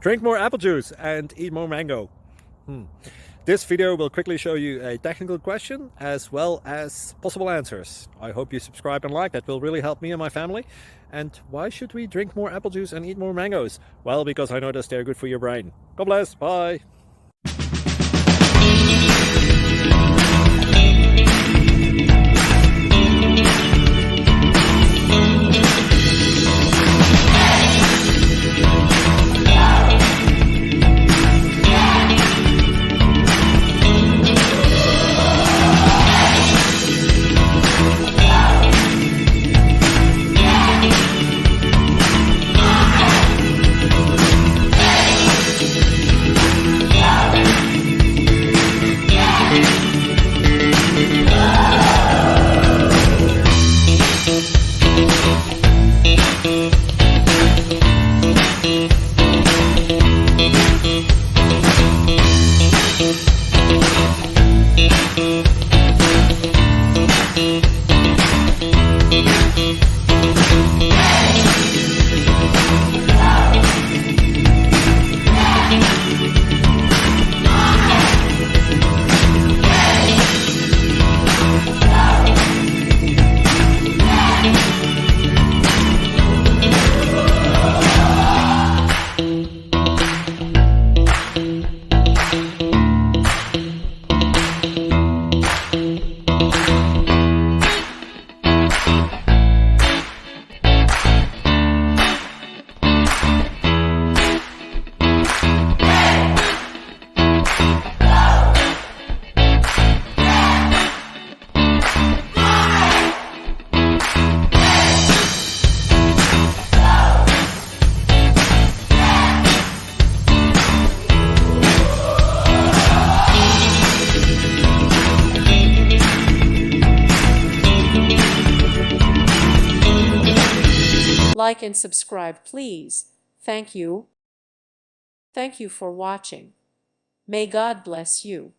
Drink more apple juice and eat more mango. This video will quickly show you a technical question as well as possible answers. I hope you subscribe and like, that will really help me and my family. And why should we drink more apple juice and eat more mangoes? Well, because I noticed they're good for your brain. God bless, bye. Like and subscribe, please. Thank you. Thank you for watching. May God bless you.